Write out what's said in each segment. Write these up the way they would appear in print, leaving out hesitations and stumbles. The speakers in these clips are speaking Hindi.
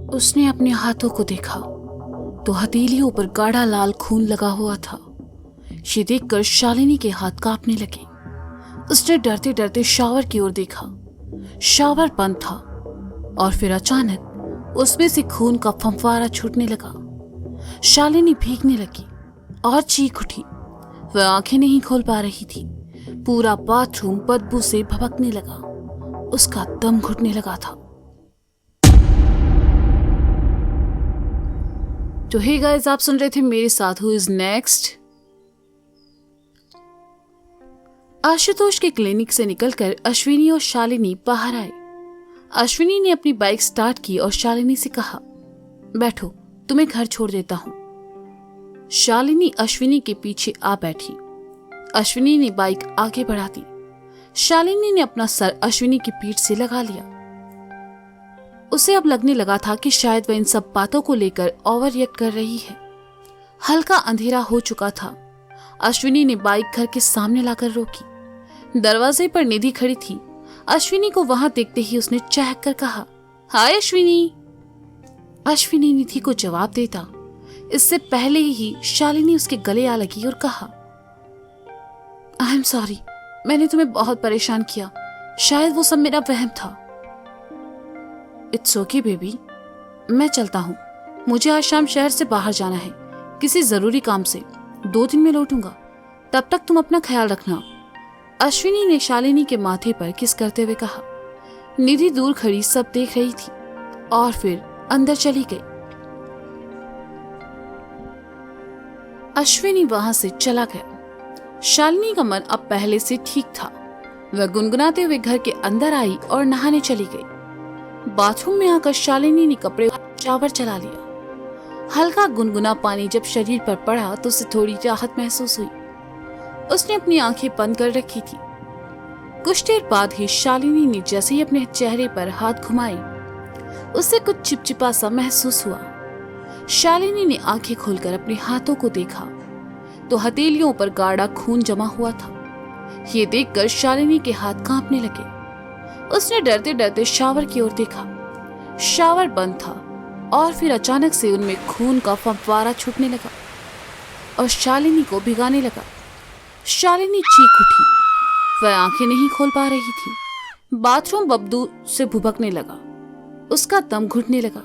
उसने अपने हाथों को देखा तो हथेलियों पर गाढ़ा लाल खून लगा हुआ था। ये देखकर शालिनी के हाथ कांपने लगे। उसने डरते डरते शावर की ओर देखा। शावर बंद था और फिर अचानक उसमें से खून का फंफारा छूटने लगा। शालिनी भीगने लगी और चीख उठी। वह आंखें नहीं खोल पा रही थी। पूरा बाथरूम बदबू से भभकने लगा। उसका दम घुटने लगा था। तो हे गाइस, आप सुन रहे थे मेरे साथ हु इज नेक्स्ट। आशुतोष के क्लिनिक से निकलकर अश्विनी और शालिनी बाहर आए। अश्विनी ने अपनी बाइक स्टार्ट की और शालिनी से कहा, बैठो, तुम्हें घर छोड़ देता हूं। शालिनी अश्विनी के पीछे आ बैठी। अश्विनी ने बाइक आगे बढ़ा दी। शालिनी ने अपना सर अश्विनी की पीठ से लगा लिया। उसे अब लगने लगा था कि शायद वह इन सब बातों को लेकर ओवर रिएक्ट कर रही है। हल्का अंधेरा हो चुका था। अश्विनी ने बाइक घर के सामने लाकर रोकी। दरवाजे पर निधि खड़ी थी। अश्विनी को वहां देखते ही उसने चहक कर कहा, हाय अश्विनी। अश्विनी निधि को जवाब देता इससे पहले ही शालिनी उसके गले आ लगी और कहा, आई एम सॉरी, मैंने तुम्हें बहुत परेशान किया। शायद वो सब मेरा वहम था। इट्स ओके बेबी, मैं चलता हूँ। मुझे आज शाम शहर से बाहर जाना है, किसी जरूरी काम से। 2 दिन में लौटूंगा। तब तक तुम अपना ख्याल रखना। अश्विनी ने शालिनी के माथे पर किस करते हुए कहा। निधि दूर खड़ी सब देख रही थी और फिर अंदर चली गई। अश्विनी वहां से चला गया। शालिनी का मन अब पहले से ठीक था। वह गुनगुनाते हुए घर के अंदर आई और नहाने चली गई। बाथरूम में आकर शालिनी ने कपड़े शावर चला लिया। हल्का गुनगुना पानी जब शरीर पर पड़ा तो उसे थोड़ी राहत महसूस हुई। उसने अपनी आंखें बंद कर रखी थी। कुछ देर बाद ही शालिनी ने जैसे ही अपने चेहरे पर हाथ घुमाए, उसे कुछ चिपचिपा सा महसूस हुआ। शालिनी ने आंखें खोलकर अपने हाथों को देखा तो हथेलियों पर गाढ़ा खून जमा हुआ था। ये देखकर शालिनी के हाथ कांपने लगे। उसने डरते डरते शावर की ओर देखा। शावर बंद था और फिर अचानक से उनमें खून का फव्वारा छूटने लगा और शालिनी को भिगाने लगा। शालिनी चीख उठी। वह आंखें नहीं खोल पा रही थी। बाथरूम बबदू से भुभकने लगा। उसका दम घुटने लगा।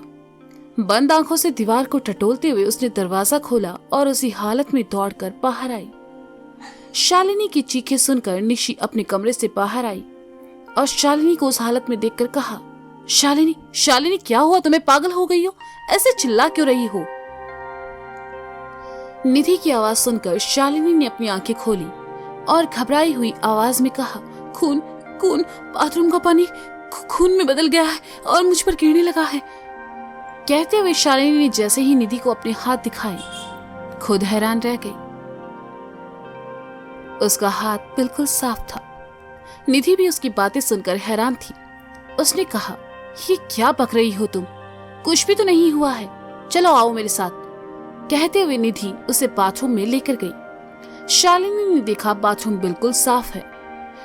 बंद आंखों से दीवार को टटोलते हुए उसने दरवाजा खोला और उसी हालत में दौड़कर बाहर आई। शालिनी की चीखें सुनकर निशी अपने कमरे से बाहर आई और शालिनी को उस हालत में देखकर कहा, शालिनी, शालिनी क्या हुआ तुम्हें? पागल हो गई हो? ऐसे चिल्ला क्यों रही हो? निधि की आवाज सुनकर शालिनी ने अपनी आंखें खोली और घबराई हुई आवाज में कहा, खून, खून, बाथरूम का पानी खून में बदल गया है और मुझ पर गिरने लगा है। कहते हुए शालिनी ने जैसे ही निधि को अपने हाथ दिखाए, खुद हैरान रह गई। उसका हाथ बिल्कुल साफ था। निधि भी उसकी बातें सुनकर हैरान थी। उसने कहा, ये क्या बक रही हो तुम? कुछ भी तो नहीं हुआ है। चलो आओ मेरे साथ। कहते हुए निधि उसे बाथरूम में लेकर गई। शालिनी ने देखा बाथरूम बिल्कुल साफ है।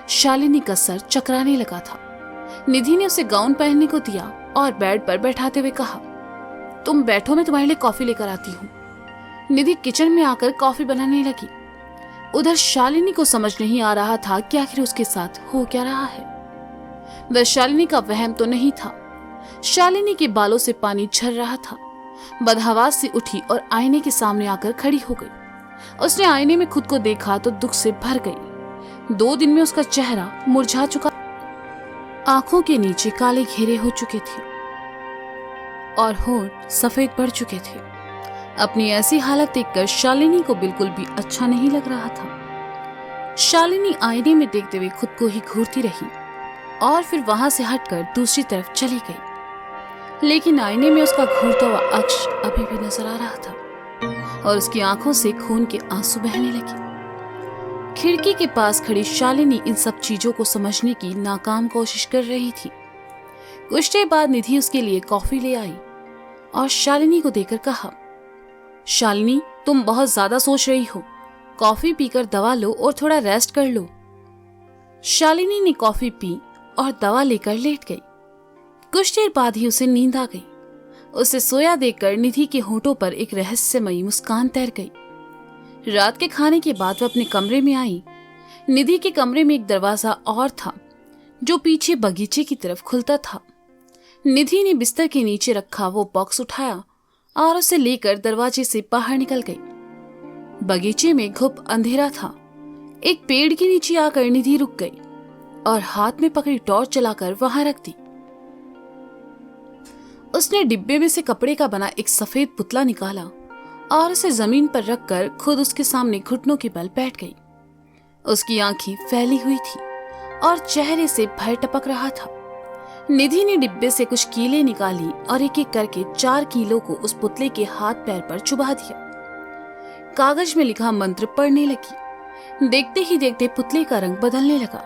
शालिनी का सर चकराने लगा था। निधि ने उसे गाउन पहनने को दिया और बेड पर बैठाते हुए कहा, तुम बैठो, मैं तुम्हारे लिए कॉफी लेकर आती हूँ। निधि किचन में आकर कॉफी बनाने लगी। उधर शालिनी को समझ नहीं आ रहा था कि आखिर उसके साथ हो क्या रहा है। वह शालिनी का वहम तो नहीं था। शालिनी के बालों से पानी झर रहा था। बदहवास से उठी और आईने के सामने आकर खड़ी हो गई। उसने आईने में खुद को देखा तो दुख से भर गई। 2 दिन में उसका चेहरा मुरझा चुका, आंखों के नीचे काले घेरे हो चुके थे और होंठ सफेद पड़ चुके थे। अपनी ऐसी हालत देखकर शालिनी को बिल्कुल भी अच्छा नहीं लग रहा था। शालिनी आईने में देखते हुए खुद को ही घूरती रही और फिर वहां से हटकर दूसरी तरफ चली गई। लेकिन आईने में उसका घूरता हुआ अक्ष अभी भी नजर आ रहा था और उसकी आंखों से खून के आंसू बहने लगे। खिड़की के पास खड़ी शालिनी इन सब चीजों को समझने की नाकाम कोशिश कर रही थी। कुछ देर बाद निधि उसके लिए कॉफी ले आई और शालिनी को देकर कहा, शालिनी, तुम बहुत ज्यादा सोच रही हो। कॉफी पीकर दवा लो और थोड़ा रेस्ट कर लो। शालिनी ने कॉफी पी और दवा लेकर लेट गई। कुछ देर बाद ही उसे नींद आ गई। उसे सोया देखकर निधि के होठों पर एक रहस्यमयी मुस्कान तैर गई। रात के खाने के बाद वह अपने कमरे में आई। निधि के कमरे में एक दरवाजा और था जो पीछे बगीचे की तरफ खुलता था। निधि ने बिस्तर के नीचे रखा वो बॉक्स उठाया और उसे लेकर दरवाजे से बाहर निकल गई। बगीचे में घुप अंधेरा था। एक पेड़ के नीचे आकर निधि रुक गई और हाथ में पकड़ी टॉर्च चलाकर वहां रख दी। उसने डिब्बे में से कपड़े का बना एक सफेद पुतला निकाला और उसे जमीन पर रखकर खुद उसके सामने घुटनों के बल बैठ गई। उसकी आंखें फैली हुई थी और चेहरे से भय टपक रहा था। निधि ने डिब्बे से कुछ कीले निकाली और एक एक करके 4 कीलों को उस पुतले के हाथ पैर पर चुभा दिया। कागज में लिखा मंत्र पढ़ने लगी। देखते ही देखते पुतले का रंग बदलने लगा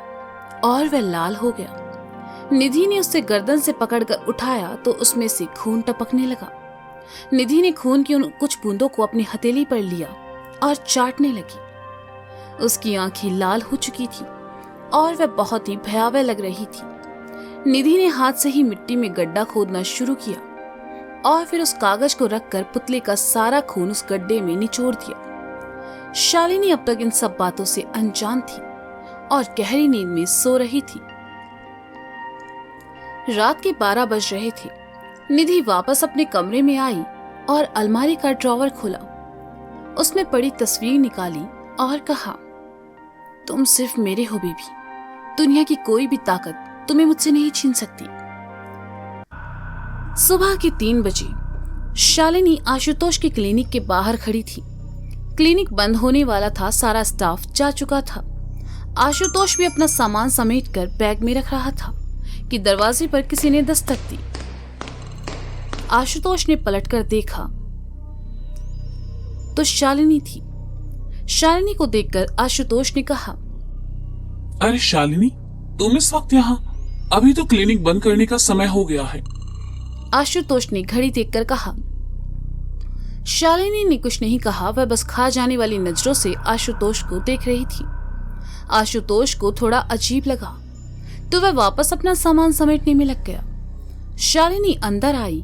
और वह लाल हो गया। निधि ने उससे गर्दन से पकड़कर उठाया तो उसमें से खून टपकने लगा। निधि ने खून की उन कुछ बूंदों को अपनी हथेली पर लिया और चाटने लगी। उसकी आंखें लाल हो चुकी थी और वह बहुत ही भयावह लग रही थी। निधि ने हाथ से ही मिट्टी में गड्ढा खोदना शुरू किया और फिर उस कागज को रखकर पुतले का सारा खून उस गड्ढे में निचोड़ दिया। शालिनी अब तक इन सब बातों से अनजान थी और गहरी नींद में सो रही थी। रात के 12 बज रहे थे। निधि वापस अपने कमरे में आई और अलमारी का ड्रॉवर खोला। उसमें पड़ी तस्वीर निकाली और कहा, तुम सिर्फ मेरे हो बेबी। दुनिया की कोई भी ताकत तुम्हें मुझसे नहीं छीन सकती। सुबह के 3 बजे शालिनी आशुतोष के क्लिनिक के बाहर खड़ी थी। क्लिनिक बंद होने वाला था। सारा स्टाफ जा चुका था। आशुतोष भी अपना सामान समेटकर बैग में रख रहा था कि दरवाजे पर किसी ने दस्तक दी। आशुतोष ने पलटकर देखा तो शालिनी थी। शालिनी को देखकर आशुतोष ने कहा, अरे शालिनी, तुम इस वक्त यहाँ? अभी तो क्लिनिक बंद करने का समय हो गया है। आशुतोष ने घड़ी देखकर कहा। शालिनी ने कुछ नहीं कहा। वह बस खा जाने वाली नजरों से आशुतोष को देख रही थी। आशुतोष को थोड़ा अजीब लगा तो वह वापस अपना सामान समेटने में लग गया। शालिनी अंदर आई।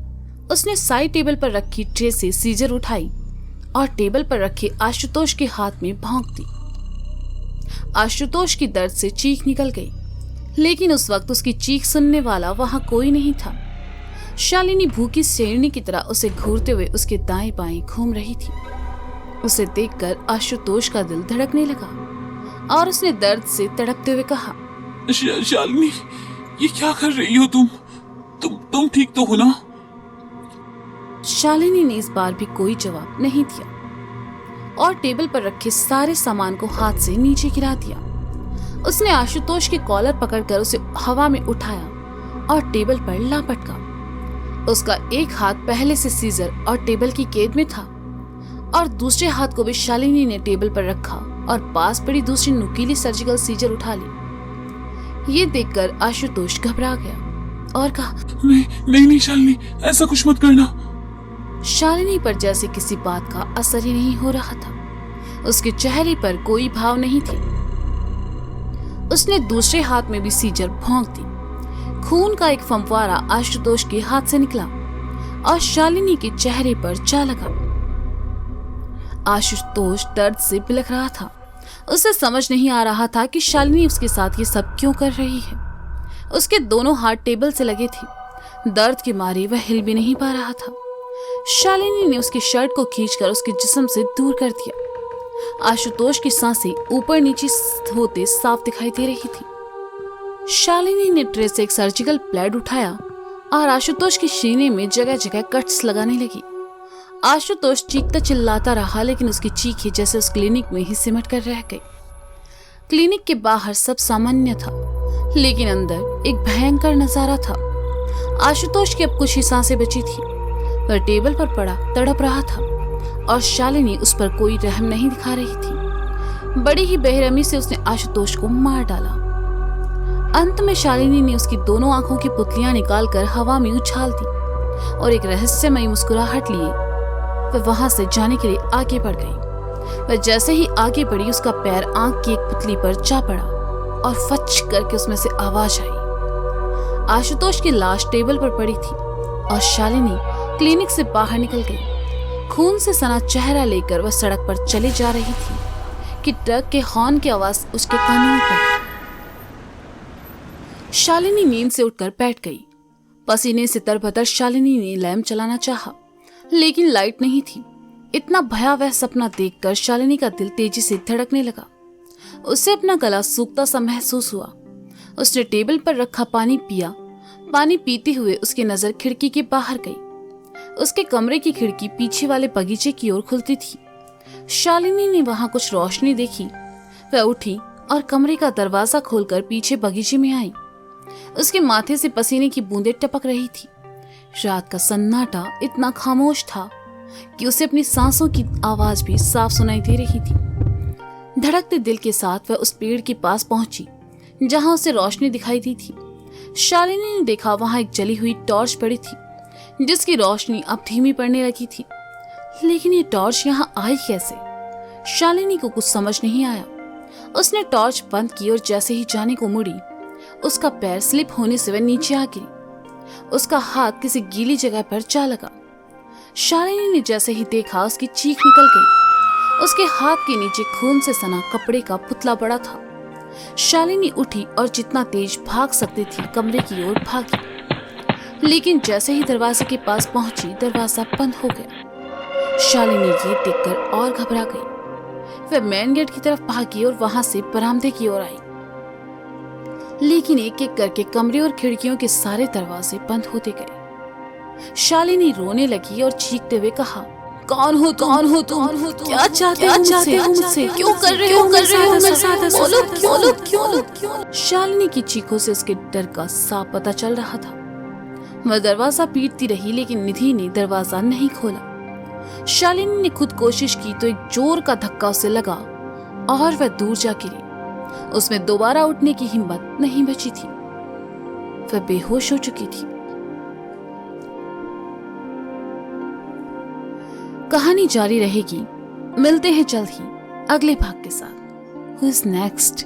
उसने साइड टेबल पर रखी ट्रे से सीजर उठाई और टेबल पर रखे आशुतोष के हाथ में भोंक दी। आशुतोष की दर्द से चीख निकल गई, लेकिन उस वक्त उसकी चीख सुनने वाला वहां कोई नहीं था। शालिनी भूखी शेरनी की तरह उसे घूरते हुए उसके दाएं बाएं घूम रही थी। उसे देखकर आशुतोष का दिल धड़कने लगा और उसने दर्द से तड़पते हुए कहा, शालिनी, ये क्या कर रही हो तुम ठीक तो हो ना? शालिनी ने इस बार भी कोई जवाब नहीं दिया और टेबल पर रखे सारे सामान को हाथ से नीचे गिरा दिया। उसने आशुतोष के कॉलर पकड़कर उसे हवा में उठाया और टेबल पर लापटका। उसका एक हाथ पहले से सीजर और टेबल की कैद में था और दूसरे हाथ को भी शालिनी ने टेबल पर रखा और पास पड़ी दूसरी नुकीली सर्जिकल सीजर उठा ली। ये देखकर आशुतोष घबरा गया और कहा, नहीं शालिनी, ऐसा कुछ मत करना। शालिनी पर जैसे किसी बात का असर ही नहीं हो रहा था। उसके चेहरे पर कोई भाव नहीं थे। उसने दूसरे हाथ में भी सीजर भोंक दी। खून का एक फंवारा आशुतोष के हाथ से निकला और शालिनी के चेहरे पर जा लगा। आशुतोष दर्द से बिलख रहा था। उसे समझ नहीं आ रहा था कि शालिनी उसके साथ ये सब क्यों कर रही है। उसके दोनों हाथ टेबल से लगे थे। दर्द के मारे वह हिल भी नहीं पा रहा था। शालिनी ने उसकी शर्ट को खींचकर उसके जिस्म से दूर कर दिया। आशुतोष की सांसें ऊपर नीचे होते साफ दिखाई दे रही थी। शालिनी ने ट्रे से एक सर्जिकल प्लेड उठाया और आशुतोष के सीने में जगह जगह कट्स लगाने लगी। आशुतोष चीखता चिल्लाता रहा, लेकिन उसकी चीखें जैसे उस क्लिनिक में ही सिमट कर रह गई। क्लिनिक के बाहर सब सामान्य था, लेकिन अंदर एक भयंकर नजारा था। आशुतोष की अब कुछ ही सांसें बची थी। वह टेबल पर पड़ा तड़प रहा था और शालिनी उस पर कोई रहम नहीं दिखा रही थी। बड़ी ही बेरहमी से उसने आशुतोष को मार डाला। अंत में शालिनी ने उसकी दोनों आंखों की पुतलियां निकालकर हवा में उछाल दी और एक रहस्यमयी मुस्कुराहट लिए वह वहां से जाने के लिए आगे बढ़ गई। वह जैसे ही आगे बढ़ी, उसका पैर आंख की एक पुतली पर जा पड़ा और फच करके उसमें से आवाज आई। आशुतोष की लाश टेबल पर पड़ी थी और शालिनी क्लिनिक से बाहर निकल गई। खून से सना चेहरा लेकर वह सड़क पर चली जा रही थी कि ट्रक के हॉर्न की आवाज उसके कानों में पड़ी। शालिनी नींद से उठकर बैठ गई। पसीने से तरबतर शालिनी ने लैंप चलाना चाहा, लेकिन लाइट नहीं थी। इतना भयावह सपना देखकर शालिनी का दिल तेजी से धड़कने लगा। उसे अपना गला सूखता सा महसूस हुआ। उसने टेबल पर रखा पानी पिया। पानी पीते हुए उसकी नजर खिड़की के बाहर गई। उसके कमरे की खिड़की पीछे वाले बगीचे की ओर खुलती थी। शालिनी ने वहां कुछ रोशनी देखी। वह उठी और कमरे का दरवाजा खोलकर पीछे बगीचे में आई। उसके माथे से पसीने की बूंदें टपक रही थी। रात का सन्नाटा इतना खामोश था कि उसे अपनी सांसों की आवाज भी साफ सुनाई दे रही थी। धड़कते दिल के साथ वह उस पेड़ के पास पहुंची जहां उसे रोशनी दिखाई दी थी। शालिनी ने देखा वहां एक जली हुई टॉर्च पड़ी थी जिसकी रोशनी अब धीमी पड़ने लगी थी। लेकिन ये टॉर्च यहाँ आई कैसे? शालिनी को कुछ समझ नहीं आया। उसने टॉर्च बंद की और जैसे ही जाने को मुड़ी, उसका पैर स्लिप होने से वह नीचे आ गिरी। उसका हाथ किसी गीली जगह पर जा लगा। शालिनी ने जैसे ही देखा, उसकी चीख निकल गई। उसके हाथ के नीचे खून से सना कपड़े का पुतला पड़ा था। शालिनी उठी और जितना तेज भाग सकती थी कमरे की ओर भागी, लेकिन जैसे ही दरवाजे के पास पहुंची, दरवाजा बंद हो गया। शालिनी ये देखकर और घबरा गई। वह मेन गेट की तरफ भागी और वहां से बरामदे की ओर आई, लेकिन एक एक करके कमरे और खिड़कियों के सारे दरवाजे बंद होते गए। शालिनी रोने लगी और चीखते हुए कहा, कौन हो तुम? क्या चाहते हो मुझसे? क्यों कर रहे हो मेरे साथ ऐसा? बोलो क्यों? शालिनी की चीखों से उसके डर का साफ पता चल रहा था। वह दरवाजा पीटती रही, लेकिन निधि ने दरवाजा नहीं खोला। शालिनी ने खुद कोशिश की तो एक जोर का धक्का उसे लगा और वह दूर जा गिरी। उसमें दोबारा उठने की हिम्मत नहीं बची थी। वह बेहोश हो चुकी थी। कहानी जारी रहेगी। मिलते हैं जल्द ही अगले भाग के साथ। Who is next?